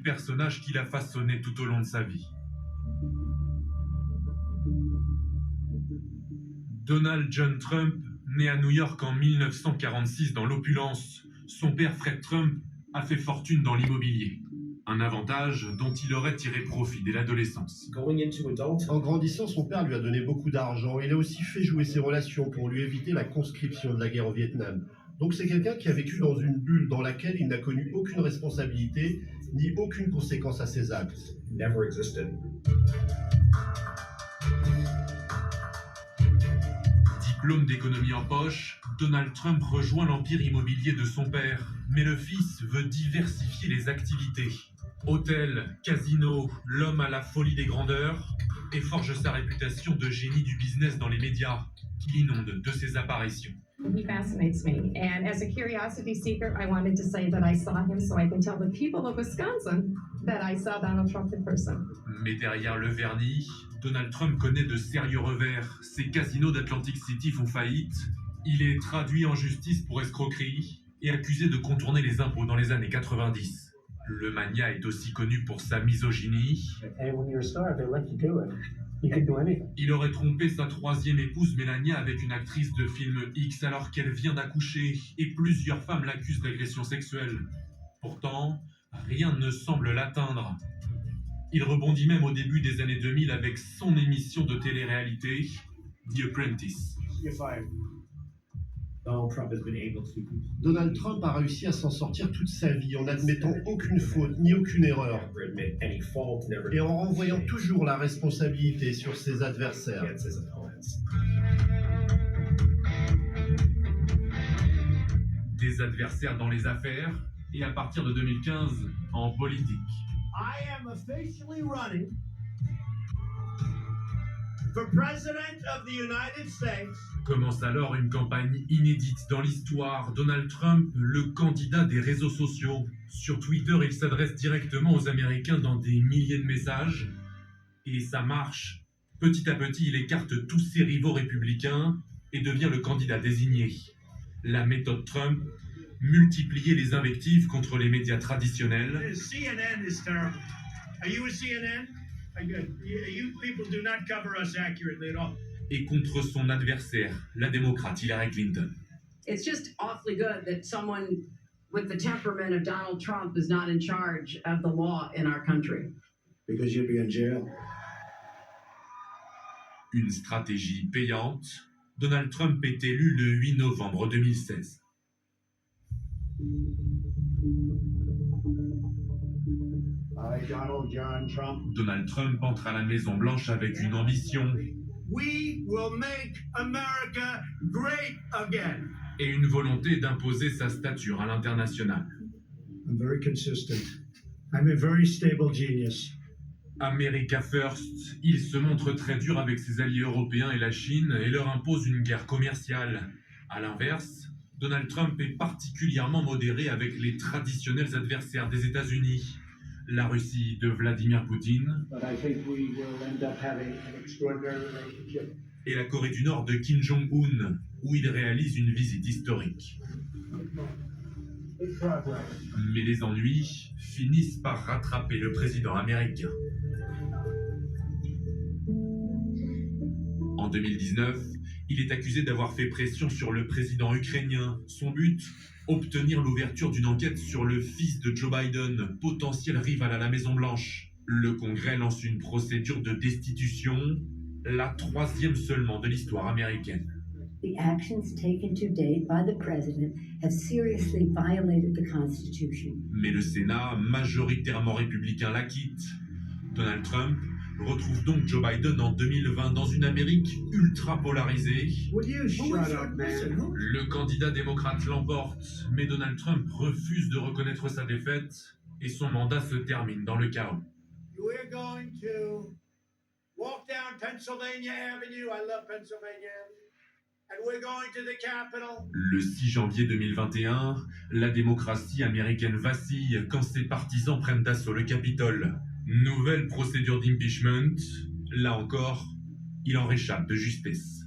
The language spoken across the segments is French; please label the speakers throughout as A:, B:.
A: personnage qu'il a façonné tout au long de sa vie. Donald John Trump, né à New York en 1946 dans l'opulence, son père Fred Trump a fait fortune dans l'immobilier. Un avantage dont il aurait tiré profit dès l'adolescence.
B: En grandissant, son père lui a donné beaucoup d'argent. Il a aussi fait jouer ses relations pour lui éviter la conscription de la guerre au Vietnam. Donc c'est quelqu'un qui a vécu dans une bulle dans laquelle il n'a connu aucune responsabilité ni aucune conséquence à ses actes.
C: Never existed.
A: Diplôme d'économie en poche, Donald Trump rejoint l'empire immobilier de son père, mais le fils veut diversifier les activités. Hôtel, casino, l'homme à la folie des grandeurs, et forge sa réputation de génie du business dans les médias, qui l'inonde de ses apparitions.
D: He fascinates me, and as a curiosity seeker, I wanted to say that I saw him so I can tell the people of Wisconsin that I saw Donald Trump in person.
A: Mais derrière le vernis, Donald Trump connaît de sérieux revers. Ses casinos d'Atlantic City font faillite. Il est traduit en justice pour escroquerie et accusé de contourner les impôts dans les années 90. Le magnat est aussi connu pour sa misogynie. Il aurait trompé sa troisième épouse Melania avec une actrice de film X alors qu'elle vient d'accoucher et plusieurs femmes l'accusent d'agression sexuelle. Pourtant, rien ne semble l'atteindre. Il rebondit même au début des années 2000 avec son émission de télé-réalité, The Apprentice.
B: Donald Trump a réussi à s'en sortir toute sa vie en n'admettant aucune faute ni aucune erreur et en renvoyant toujours la responsabilité sur ses adversaires.
A: Des adversaires dans les affaires et à partir de 2015 en politique.
E: I am officially running for President of the United States.
A: Commence alors une campagne inédite dans l'histoire. Donald Trump, le candidat des réseaux sociaux. Sur Twitter, il s'adresse directement aux Américains dans des milliers de messages. Et ça marche. Petit à petit, il écarte tous ses rivaux républicains et devient le candidat désigné. La méthode Trump, multiplier les invectives contre les médias traditionnels.
E: CNN is terrible. Are you a CNN? You people do not cover us accurately at all.
A: Et contre son adversaire, la démocrate Hillary Clinton.
F: It's just awfully good that someone with the temperament of Donald Trump is not in charge of the law in our country.
C: Because you'd be in jail.
A: Une stratégie payante. Donald Trump est élu le 8 novembre 2016. Donald Trump entre à la Maison Blanche avec une ambition.
E: We will make America great again.
A: Et une volonté d'imposer sa stature à l'international.
E: I'm very consistent. I'm a very stable genius.
A: America First, il se montre très dur avec ses alliés européens et la Chine et leur impose une guerre commerciale. À l'inverse, Donald Trump est particulièrement modéré avec les traditionnels adversaires des États-Unis. La Russie de Vladimir Poutine et la Corée du Nord de Kim Jong-un, où il réalise une visite historique. Mais les ennuis finissent par rattraper le président américain. En 2019, il est accusé d'avoir fait pression sur le président ukrainien. Son but, obtenir l'ouverture d'une enquête sur le fils de Joe Biden, potentiel rival à la Maison-Blanche. Le Congrès lance une procédure de destitution, la troisième seulement de l'histoire américaine.
G: The actions taken to date by the president have seriously violated the Constitution.
A: Mais le Sénat, majoritairement républicain, la quitte. Donald Trump retrouve donc Joe Biden en 2020 dans une Amérique ultra polarisée. Le candidat démocrate l'emporte, mais Donald Trump refuse de reconnaître sa défaite et son mandat se termine dans le chaos.
E: We're going to walk down Pennsylvania Avenue. I love Pennsylvania Avenue. And we're going to the Capitol.
A: Le 6 janvier 2021, la démocratie américaine vacille quand ses partisans prennent d'assaut le Capitole. Nouvelle procédure d'impeachment. Là encore, il en réchappe de justesse.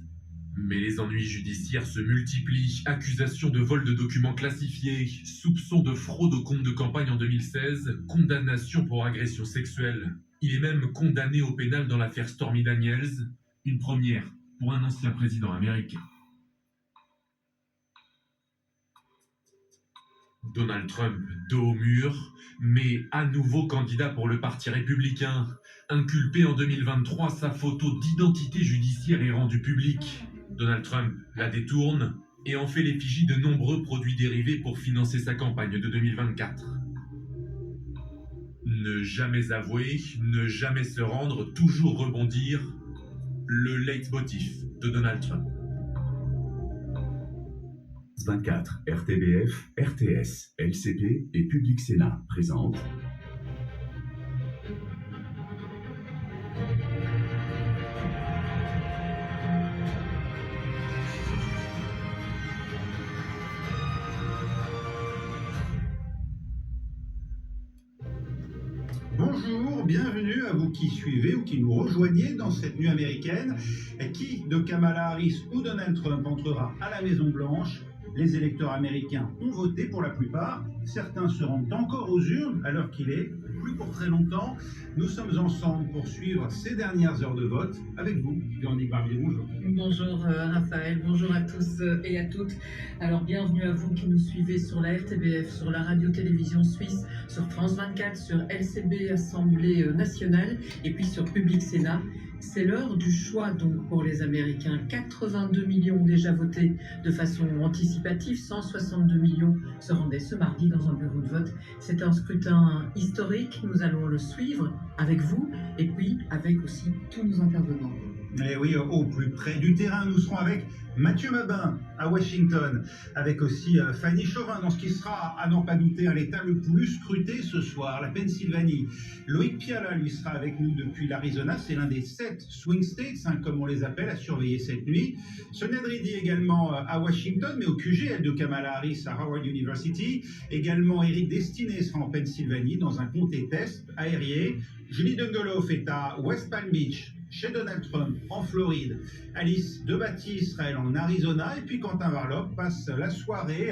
A: Mais les ennuis judiciaires se multiplient. Accusations de vol de documents classifiés, soupçons de fraude au compte de campagne en 2016, condamnation pour agression sexuelle. Il est même condamné au pénal dans l'affaire Stormy Daniels, une première pour un ancien président américain. Donald Trump, dos au mur, mais à nouveau candidat pour le Parti républicain. Inculpé en 2023, sa photo d'identité judiciaire est rendue publique. Donald Trump la détourne et en fait l'effigie de nombreux produits dérivés pour financer sa campagne de 2024. Ne jamais avouer, ne jamais se rendre, toujours rebondir, le leitmotiv de Donald Trump.
H: 24, RTBF, RTS, LCP et Public Sénat présentent.
I: Bonjour, bienvenue à vous qui suivez ou qui nous rejoignez dans cette nuit américaine. Qui de Kamala Harris ou Donald Trump entrera à la Maison-Blanche? Les électeurs américains ont voté pour la plupart. Certains se rendent encore aux urnes à l'heure qu'il est, plus pour très longtemps. Nous sommes ensemble pour suivre ces dernières heures de vote avec vous. Véronique Barbier, bonjour.
J: Bonjour Raphaël, bonjour à tous et à toutes. Alors bienvenue à vous qui nous suivez sur la RTBF, sur la radio-télévision suisse, sur France 24, sur LCB Assemblée nationale et puis sur Public Sénat. C'est l'heure du choix donc pour les Américains. 82 millions ont déjà voté de façon anticipative, 162 millions se rendaient ce mardi dans un bureau de vote. C'est un scrutin historique, nous allons le suivre avec vous et puis avec aussi tous nos intervenants.
I: Et oui, au plus près du terrain, nous serons avec Mathieu Mabin à Washington, avec aussi Fanny Chauvin dans ce qui sera, à n'en pas douter, l'État le plus scruté ce soir, la Pennsylvanie. Loïc Piala, lui, sera avec nous depuis l'Arizona. C'est l'un des 7 swing states, comme on les appelle, à surveiller cette nuit. Sonia Dridi également à Washington, mais au QG, elle de Kamala Harris à Howard University. Également, Eric Destiné sera en Pennsylvanie, dans un comté test aérien. Julie Dungoloff est à West Palm Beach, chez Donald Trump en Floride. Alice Debatty sera elle en Arizona. Et puis Quentin Varlop passe la soirée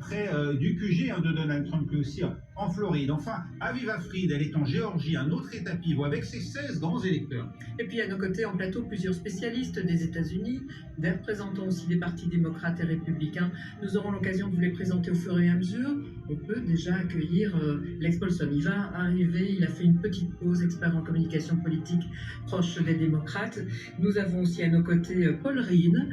I: près du QG de Donald Trump, lui aussi en Floride. Enfin, Aviva Fried, elle est en Géorgie, un autre état pivot avec ses 16 grands électeurs.
J: Et puis à nos côtés en plateau, plusieurs spécialistes des États-Unis, des représentants aussi des partis démocrates et républicains. Nous aurons l'occasion de vous les présenter au fur et à mesure. On peut déjà accueillir Lex Paulson. Il va arriver, il a fait une petite pause, expert en communication politique proche des démocrates. Nous avons aussi à nos côtés Paul Rhine,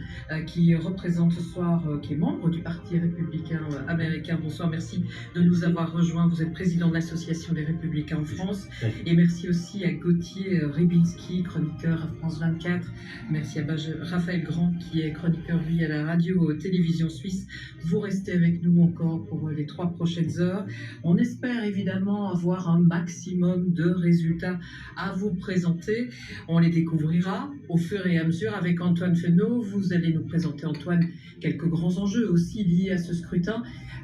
J: qui représente ce soir, qui est membre du Parti républicain américain. Bonsoir, merci de nous avoir rejoints. Vous êtes président de l'Association des Républicains en France. Et merci aussi à Gauthier Rybinski, chroniqueur à France 24. Merci à Raphaël Grand, qui est chroniqueur, lui, à la radio-télévision suisse. Vous restez avec nous encore pour les 3 prochaines heures. On espère évidemment avoir un maximum de résultats à vous présenter. On les découvrira au fur et à mesure avec Antoine Fenot. Vous allez nous présenter, Antoine, quelques grands enjeux aussi liés à ce scrutin.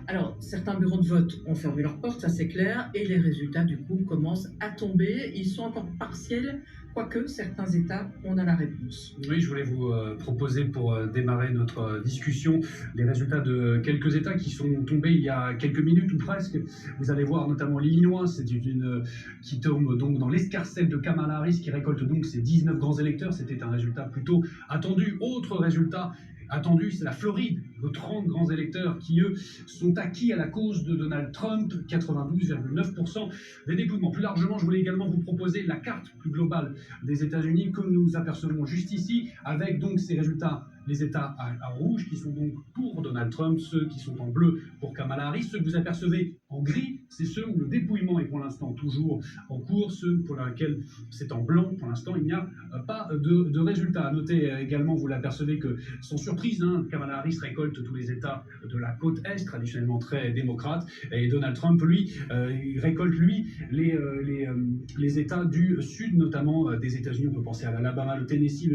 J: Alors, certains bureaux de vote ont fermé leurs portes, ça c'est clair, et les résultats du coup commencent à tomber. Ils sont encore partiels, quoique certains États, on a la réponse.
K: Oui, je voulais vous proposer pour démarrer notre discussion les résultats de quelques États qui sont tombés il y a quelques minutes ou presque. Vous allez voir notamment l'Illinois, c'est une qui tombe donc dans l'escarcelle de Kamala Harris, qui récolte donc ses 19 grands électeurs. C'était un résultat plutôt attendu. Autre résultat attendu, c'est la Floride, de 30 grands électeurs qui, eux, sont acquis à la cause de Donald Trump, 92,9% des dépouillements. Plus largement, je voulais également vous proposer la carte plus globale des États-Unis que nous apercevons juste ici, avec donc ces résultats, les États à rouge qui sont donc pour Donald Trump, ceux qui sont en bleu pour Kamala Harris, ceux que vous apercevez en gris, c'est ceux où le dépouillement est pour l'instant toujours en cours, ceux pour lesquels c'est en blanc, pour l'instant il n'y a pas de résultats. Notez également, vous l'apercevez que, sans surprise, Kamala Harris récolte tous les États de la côte Est, traditionnellement très démocrates, et Donald Trump, lui, il récolte, lui, les États du Sud, notamment des États-Unis. On peut penser à l'Alabama, le Tennessee,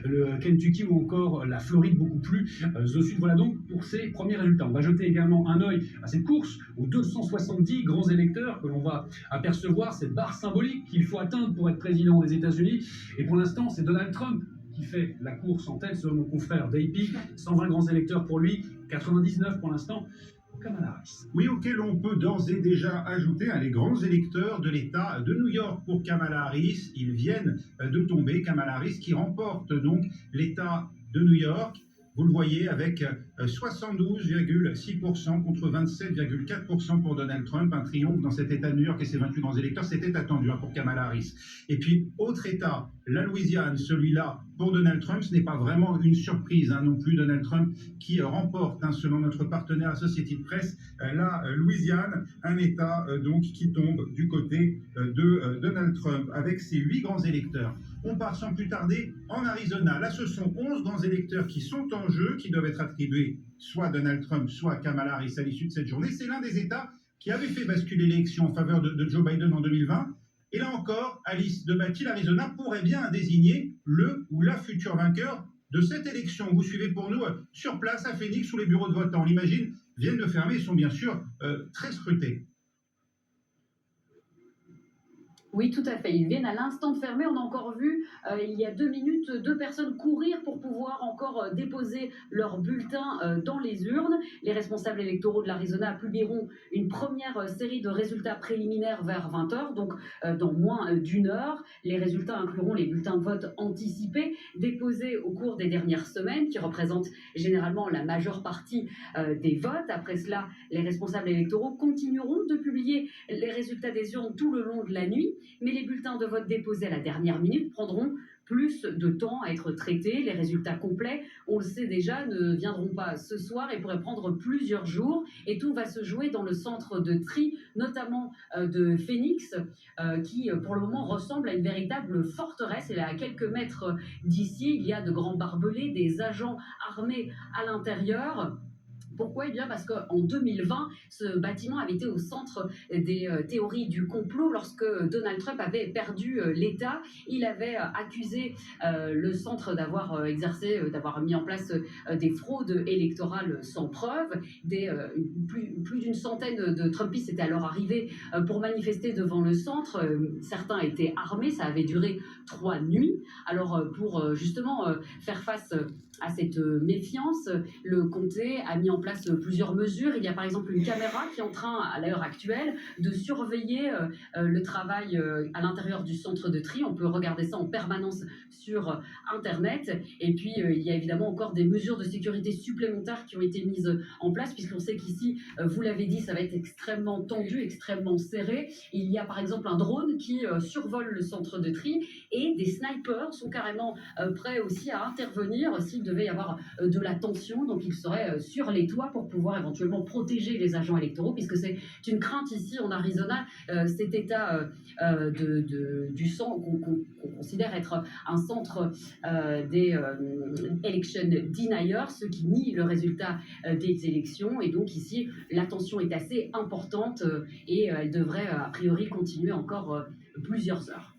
K: le Kentucky ou encore la Floride, beaucoup plus au Sud. Voilà donc pour ces premiers résultats. On va jeter également un œil à cette course aux 270 grands électeurs que l'on va apercevoir, cette barre symbolique qu'il faut atteindre pour être président des États-Unis. Et pour l'instant, c'est Donald Trump qui fait la course en tête selon mon confrère d'AP. 120 grands électeurs pour lui, 99 pour l'instant pour Kamala Harris.
I: Oui, auquel on peut d'ores et déjà ajouter les grands électeurs de l'État de New York pour Kamala Harris. Ils viennent de tomber. Kamala Harris qui remporte donc l'État de New York. Vous le voyez avec 72,6% contre 27,4% pour Donald Trump. Un triomphe dans cet État de New York et ses 28 grands électeurs. C'était attendu pour Kamala Harris. Et puis, autre État, la Louisiane, celui-là, pour Donald Trump, ce n'est pas vraiment une surprise non plus. Donald Trump qui remporte, selon notre partenaire Associated Press, la Louisiane, un État donc qui tombe du côté de Donald Trump avec ses 8 grands électeurs. On part sans plus tarder en Arizona. Là, ce sont 11 grands électeurs qui sont en jeu, qui doivent être attribués soit à Donald Trump, soit à Kamala Harris à l'issue de cette journée. C'est l'un des États qui avait fait basculer l'élection en faveur de Joe Biden en 2020. Et là encore, Alice de Batty, l'Arizona pourrait bien désigner le ou la future vainqueur de cette élection. Vous suivez pour nous sur place à Phoenix où les bureaux de vote, on l'imagine, viennent de fermer et sont bien sûr très scrutés.
L: Oui, tout à fait. Ils viennent à l'instant de fermer. On a encore vu, il y a 2 minutes, 2 personnes courir pour pouvoir encore déposer leur bulletin dans les urnes. Les responsables électoraux de l'Arizona publieront une première série de résultats préliminaires vers 20h, donc dans moins d'1 heure. Les résultats incluront les bulletins de vote anticipés déposés au cours des dernières semaines, qui représentent généralement la majeure partie des votes. Après cela, les responsables électoraux continueront de publier les résultats des urnes tout le long de la nuit. Mais les bulletins de vote déposés à la dernière minute prendront plus de temps à être traités. Les résultats complets, on le sait déjà, ne viendront pas ce soir et pourraient prendre plusieurs jours. Et tout va se jouer dans le centre de tri, notamment de Phoenix, qui pour le moment ressemble à une véritable forteresse. Et là, à quelques mètres d'ici, il y a de grands barbelés, des agents armés à l'intérieur. Pourquoi ? Eh bien parce qu'en 2020, ce bâtiment avait été au centre des théories du complot lorsque Donald Trump avait perdu l'État. Il avait accusé le centre d'avoir d'avoir mis en place des fraudes électorales sans preuve. Plus d'une centaine de Trumpistes étaient alors arrivés pour manifester devant le centre. Certains étaient armés, ça avait duré 3 nuits. Alors pour justement faire face à cette méfiance, le comté a mis en place plusieurs mesures. Il y a par exemple une caméra qui est en train, à l'heure actuelle, de surveiller le travail à l'intérieur du centre de tri. On peut regarder ça en permanence sur Internet. Et puis, il y a évidemment encore des mesures de sécurité supplémentaires qui ont été mises en place, puisqu'on sait qu'ici, vous l'avez dit, ça va être extrêmement tendu, extrêmement serré. Il y a par exemple un drone qui survole le centre de tri et des snipers sont carrément prêts aussi à intervenir s'il devait y avoir de la tension. Donc, ils seraient sur les toits pour pouvoir éventuellement protéger les agents électoraux, puisque c'est une crainte ici en Arizona, cet état du sang qu'on considère être un centre des election deniers, ceux qui nient le résultat des élections. Et donc ici, la tension est assez importante et elle devrait a priori continuer encore plusieurs heures.